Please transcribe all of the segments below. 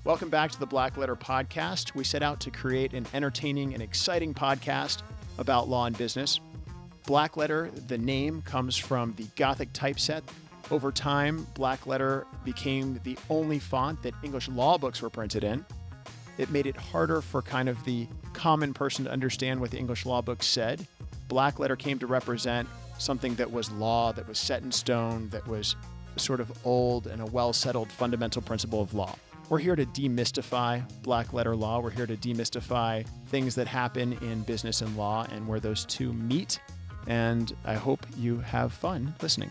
Welcome back to the Blackletter Podcast. We set out to create an entertaining and exciting podcast about law and business. Blackletter, the name, comes from the Gothic typeset. Over time, Blackletter became the only font that English law books were printed in. It made it harder for kind of the common person to understand what the English law books said. Blackletter came to represent something that was law, that was set in stone, that was sort of old and a well-settled fundamental principle of law. We're here to demystify black-letter law. We're here to demystify things that happen in business and law and where those two meet. And I hope you have fun listening.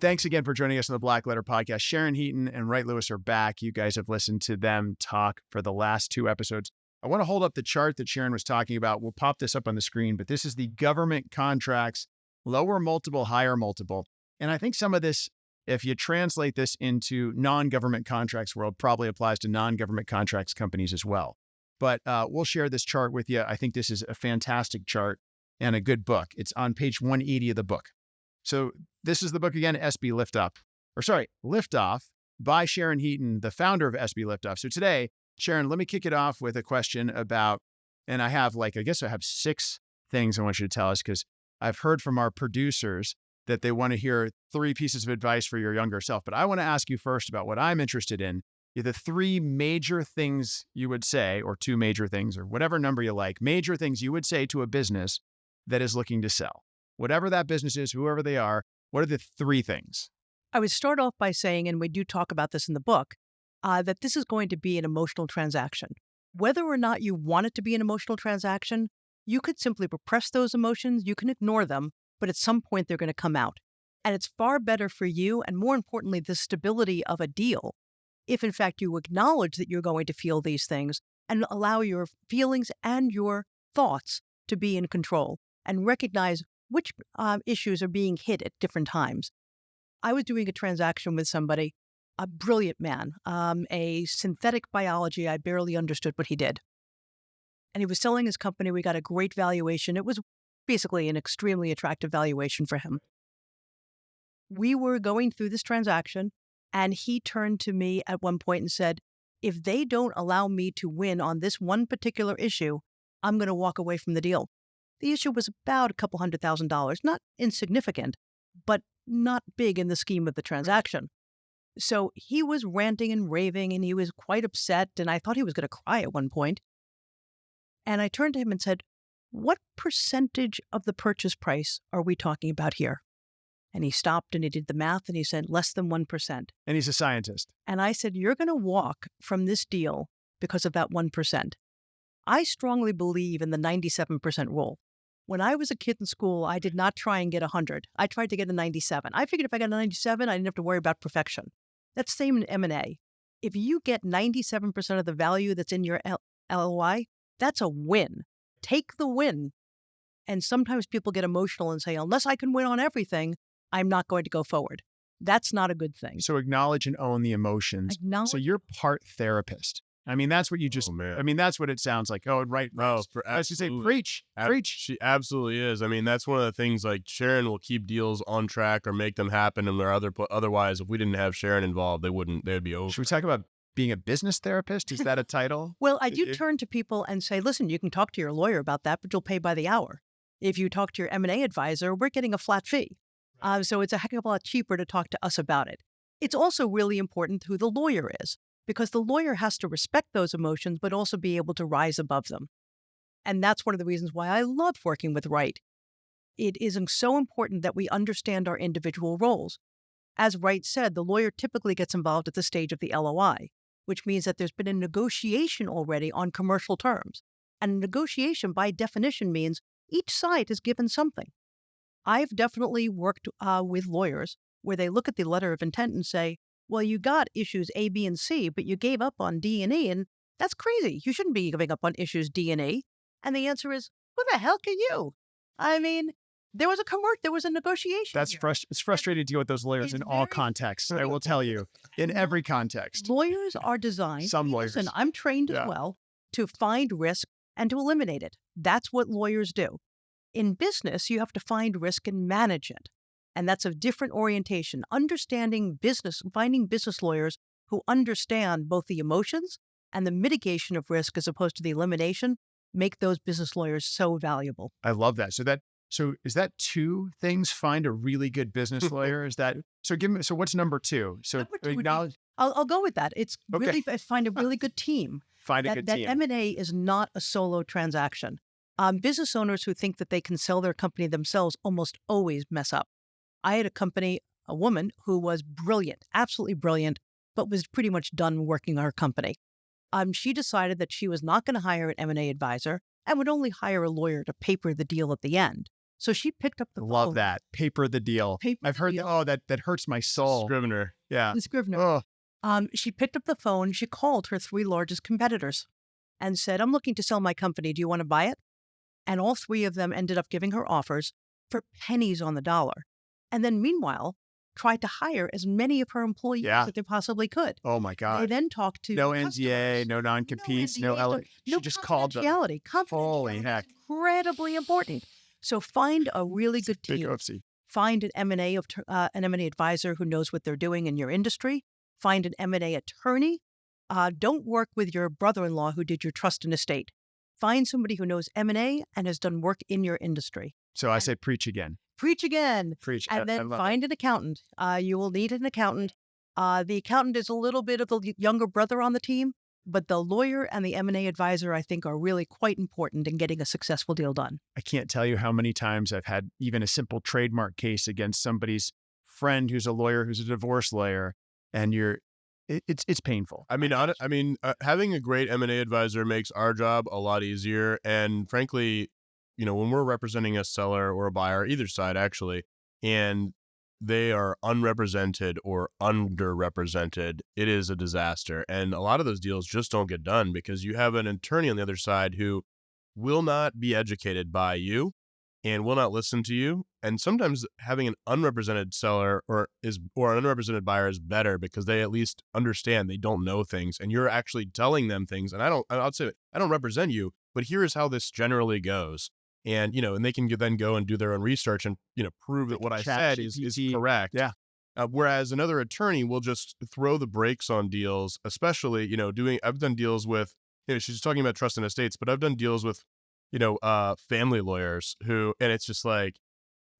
Thanks again for joining us on the Blackletter Podcast. Sharon Heaton and Wright Lewis are back. You guys have listened to them talk for the last two episodes. I want to hold up the chart that Sharon was talking about. We'll pop this up on the screen, but this is the government contracts, lower multiple, higher multiple. And I think some of this, if you translate this into non-government contracts world, probably applies to non-government contracts companies as well. But we'll share this chart with you. I think this is a fantastic chart and a good book. It's on page 180 of the book. So this is the book again, LiftOff by Sharon Heaton, the founder of sbLiftOff. So today, Sharon, let me kick it off with a question about, and I have I have 6 things I want you to tell us because I've heard from our producers that they want to hear 3 pieces of advice for your younger self. But I want to ask you first about what I'm interested in. The 3 major things you would say, or 2 major things, or whatever number you like, major things you would say to a business that is looking to sell. Whatever that business is, whoever they are, what are the 3 things? I would start off by saying, and we do talk about this in the book, that this is going to be an emotional transaction. Whether or not you want it to be an emotional transaction, you could simply repress those emotions, you can ignore them, but at some point they're going to come out. And it's far better for you, and more importantly, the stability of a deal, if in fact you acknowledge that you're going to feel these things and allow your feelings and your thoughts to be in control and recognize which issues are being hit at different times. I was doing a transaction with somebody, a brilliant man, a synthetic biology. I barely understood what he did. And he was selling his company. We got a great valuation. It was basically an extremely attractive valuation for him. We were going through this transaction, and he turned to me at one point and said, if they don't allow me to win on this one particular issue, I'm going to walk away from the deal. The issue was about a couple $100,000, not insignificant, but not big in the scheme of the transaction. So he was ranting and raving, and he was quite upset, and I thought he was going to cry at one point. And I turned to him and said, what percentage of the purchase price are we talking about here? And he stopped and he did the math and he said, less than 1%. And he's a scientist. And I said, you're going to walk from this deal because of that 1%. I strongly believe in the 97% rule. When I was a kid in school, I did not try and get 100. I tried to get a 97. I figured if I got a 97, I didn't have to worry about perfection. That's the same in M&A. If you get 97% of the value that's in your LOI, that's a win. Take the win. And sometimes people get emotional and say, unless I can win on everything, I'm not going to go forward. That's not a good thing. So acknowledge and own the emotions. So you're part therapist. I mean, that's what you just, that's what it sounds like. Oh, right. Oh, I was say, preach. She absolutely is. I mean, that's one of the things, like, Sharon will keep deals on track or make them happen. And otherwise, if we didn't have Sharon involved, they'd be over. Should we talk about being a business therapist? Is that a title? Well, I do turn to people and say, listen, you can talk to your lawyer about that, but you'll pay by the hour. If you talk to your M&A advisor, we're getting a flat fee. So it's a heck of a lot cheaper to talk to us about it. It's also really important who the lawyer is, because the lawyer has to respect those emotions, but also be able to rise above them. And that's one of the reasons why I love working with Wright. It is so important that we understand our individual roles. As Wright said, the lawyer typically gets involved at the stage of the LOI, which means that there's been a negotiation already on commercial terms. And negotiation, by definition, means each side is given something. I've definitely worked with lawyers where they look at the letter of intent and say, well, you got issues A, B, and C, but you gave up on D and E, and that's crazy. You shouldn't be giving up on issues D and E. And the answer is, who the hell can you? I mean, there was a negotiation. It's frustrating to deal with those lawyers in all contexts. I will tell you, in every context. Lawyers are designed, some lawyers, and I'm trained as well, to find risk and to eliminate it. That's what lawyers do. In business, you have to find risk and manage it. And that's a different orientation. Understanding business, finding business lawyers who understand both the emotions and the mitigation of risk as opposed to the elimination make those business lawyers so valuable. I love that. So is that two things? Find a really good business lawyer? Is that, so what's number two? So Number two would be- acknowledge, I'll go with that. It's Okay. really find a really good team. find a good That team. M&A is not a solo transaction. Business owners who think that they can sell their company themselves almost always mess up. I had a woman who was brilliant, absolutely brilliant, but was pretty much done working on her company. She decided that she was not going to hire an M&A advisor and would only hire a lawyer to paper the deal at the end. So she picked up the phone. Love that. Paper the deal. I've heard that hurts my soul. Scrivener. Yeah. The Scrivener. Oh, She picked up the phone. She called her 3 largest competitors and said, I'm looking to sell my company. Do you want to buy it? And all 3 of them ended up giving her offers for pennies on the dollar. And then meanwhile, tried to hire as many of her employees Yeah. as they possibly could. oh my They God. then talked to No customers. NDA, no non-competes, no, NDA, she just called them. confidentiality. Holy Confidentiality heck. is incredibly important. So find a really good Big team. oopsie. Find an M&A advisor who knows what they're doing in your industry. Find an M&A attorney. Don't work with your brother-in-law who did your trust and estate. Find somebody who knows M&A and has done work in your industry. So I say preach again. Preach again. Preach. And I then love find an accountant. You will need an accountant. The accountant is a little bit of the younger brother on the team, but the lawyer and the M&A advisor, I think, are really quite important in getting a successful deal done. I can't tell you how many times I've had even a simple trademark case against somebody's friend who's a lawyer, who's a divorce lawyer, and it's painful. I mean, having a great M&A advisor makes our job a lot easier. And frankly, when we're representing a seller or a buyer, either side actually, and they are unrepresented or underrepresented, it is a disaster. And a lot of those deals just don't get done because you have an attorney on the other side who will not be educated by you and will not listen to you. And sometimes having an unrepresented seller or an unrepresented buyer is better because they at least understand they don't know things and you're actually telling them things. And I'll say, I don't represent you, but here is how this generally goes. And, and they can then go and do their own research and, prove that what I said is correct. Yeah. Whereas another attorney will just throw the brakes on deals, especially, I've done deals with, she's talking about trust and estates, but I've done deals with, family lawyers and it's just like,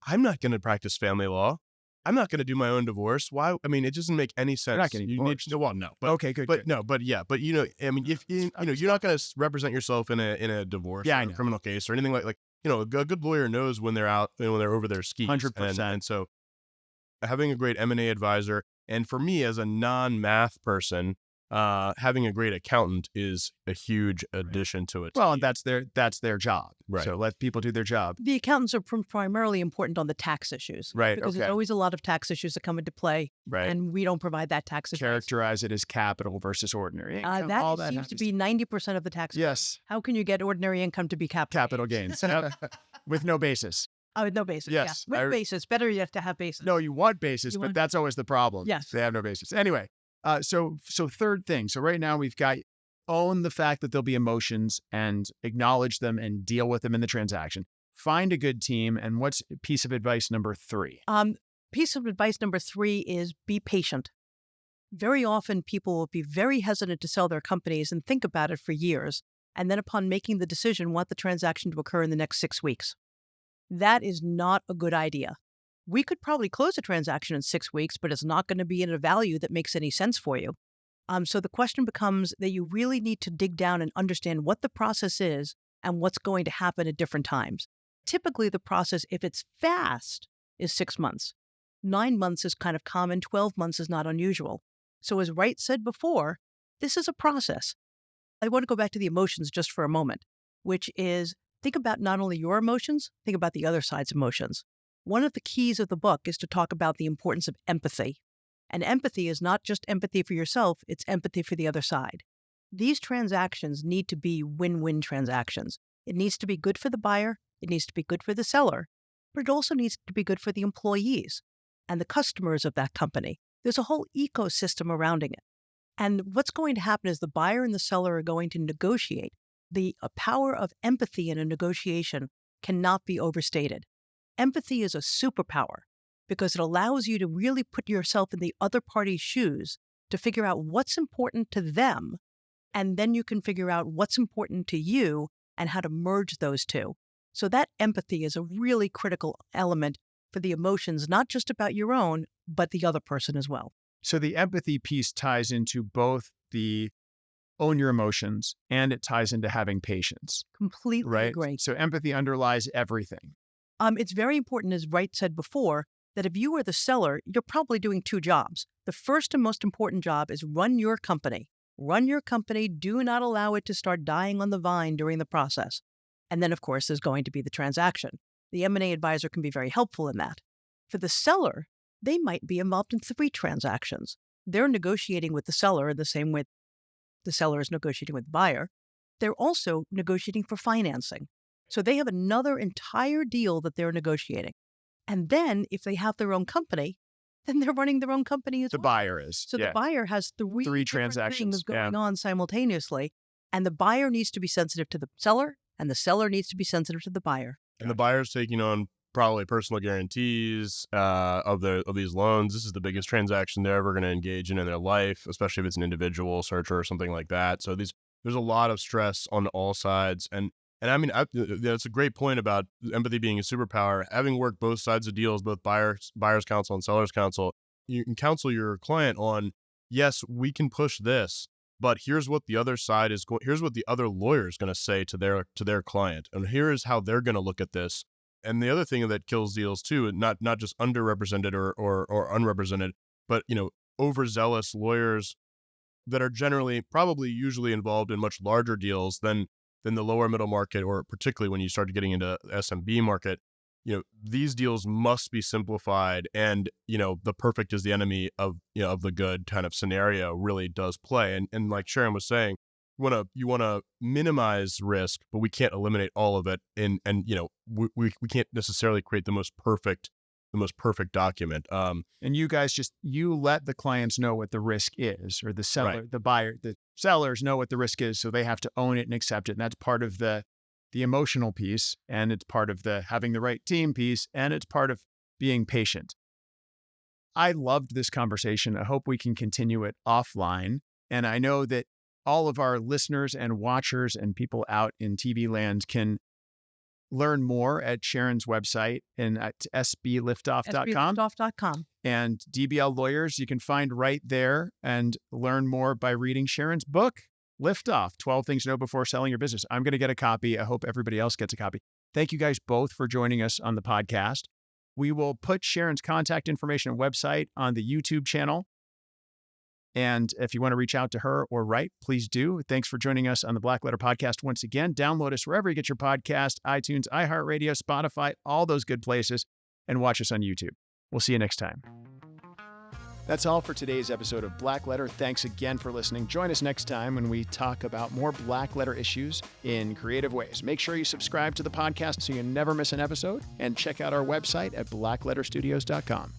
I'm not going to practice family law. I'm not going to do my own divorce. Why? I mean, it doesn't make any sense. You're not getting divorced. No. But, Okay, good. But good. no, but yeah, but if you're not going to represent yourself in a divorce Yeah, or I a know. criminal case or anything like, a good lawyer knows when they're out and when they're over their skis. 100%. And so having a great M&A advisor, and for me as a non-math person, having a great accountant is a huge addition to it. Well, and that's their job. Right. So let people do their job. The accountants are primarily important on the tax issues. Right. Because Okay. there's always a lot of tax issues that come into play, Right. and we don't provide that tax advice. Characterize it as capital versus ordinary income. all That seems to happens. be 90% of the tax. Yes. How can you get ordinary income to be Capital gains. Yep. With no basis. Oh, with no basis. Yes, Yeah. With basis. Better yet to have basis. No, you want basis, but that's always the problem. Yes. They have no basis. Anyway, so third thing. So right now we've got own the fact that there'll be emotions and acknowledge them and deal with them in the transaction. Find a good team. And what's piece of advice number 3? Piece of advice number 3 is be patient. Very often people will be very hesitant to sell their companies and think about it for years. And then upon making the decision, want the transaction to occur in the next 6 weeks. That is not a good idea. We could probably close a transaction in 6 weeks, but it's not going to be at a value that makes any sense for you. So the question becomes that you really need to dig down and understand what the process is and what's going to happen at different times. Typically, the process, if it's fast, is 6 months. 9 months is kind of common. 12 months is not unusual. So as Wright said before, this is a process. I want to go back to the emotions just for a moment, which is think about not only your emotions, think about the other side's emotions. One of the keys of the book is to talk about the importance of empathy. And empathy is not just empathy for yourself, it's empathy for the other side. These transactions need to be win-win transactions. It needs to be good for the buyer, it needs to be good for the seller, but it also needs to be good for the employees and the customers of that company. There's a whole ecosystem surrounding it. And what's going to happen is the buyer and the seller are going to negotiate. The power of empathy in a negotiation cannot be overstated. Empathy is a superpower because it allows you to really put yourself in the other party's shoes to figure out what's important to them. And then you can figure out what's important to you and how to merge those two. So that empathy is a really critical element for the emotions, not just about your own, but the other person as well. So the empathy piece ties into both the own your emotions and it ties into having patience. Completely right? agree. So empathy underlies everything. It's very important, as Wright said before, that if you are the seller, you're probably doing two jobs. The first and most important job is run your company. Run your company. Do not allow it to start dying on the vine during the process. And then, of course, there's going to be the transaction. The M&A advisor can be very helpful in that. For the seller, they might be involved in 3 transactions. They're negotiating with the seller the same way the seller is negotiating with the buyer. They're also negotiating for financing. So they have another entire deal that they're negotiating. And then if they have their own company, then they're running their own company as well. The buyer is. So the buyer has three different transactions things going on simultaneously. And the buyer needs to be sensitive to the seller, and the seller needs to be sensitive to the buyer. And the buyer's taking on probably personal guarantees of these loans. This is the biggest transaction they're ever going to engage in their life, especially if it's an individual searcher or something like that. So there's a lot of stress on all sides. And I mean, that's a great point about empathy being a superpower. Having worked both sides of deals, both buyer's counsel and seller's counsel, you can counsel your client on, yes, we can push this, but here's what the other side is going. Here's what the other lawyer is going to say to their client, and here is how they're going to look at this. And the other thing that kills deals too, not just underrepresented or unrepresented, but overzealous lawyers that are usually involved in much larger deals than the lower middle market, or particularly when you start getting into SMB market. These deals must be simplified, and the perfect is the enemy of the good kind of scenario really does play. And like Sharon was saying, you want to minimize risk, but we can't eliminate all of it. And we can't necessarily create the most perfect document. And you guys you let the clients know what the risk is, or the seller, Right. the buyer, the sellers know what the risk is, so they have to own it and accept it. And that's part of the emotional piece, and it's part of the having the right team piece, and it's part of being patient. I loved this conversation. I hope we can continue it offline. And I know that all of our listeners and watchers and people out in TV land can learn more at Sharon's website and at sbLiftOff.com. sbLiftOff.com. And DBL Lawyers, you can find right there and learn more by reading Sharon's book, Lift Off, 12 Things to Know Before Selling Your Business. I'm going to get a copy. I hope everybody else gets a copy. Thank you guys both for joining us on the podcast. We will put Sharon's contact information and website on the YouTube channel. And if you want to reach out to her or Wright, please do. Thanks for joining us on the Blackletter Podcast once again. Download us wherever you get your podcast, iTunes, iHeartRadio, Spotify, all those good places, and watch us on YouTube. We'll see you next time. That's all for today's episode of Blackletter. Thanks again for listening. Join us next time when we talk about more Blackletter issues in creative ways. Make sure you subscribe to the podcast so you never miss an episode, and check out our website at blackletterstudios.com.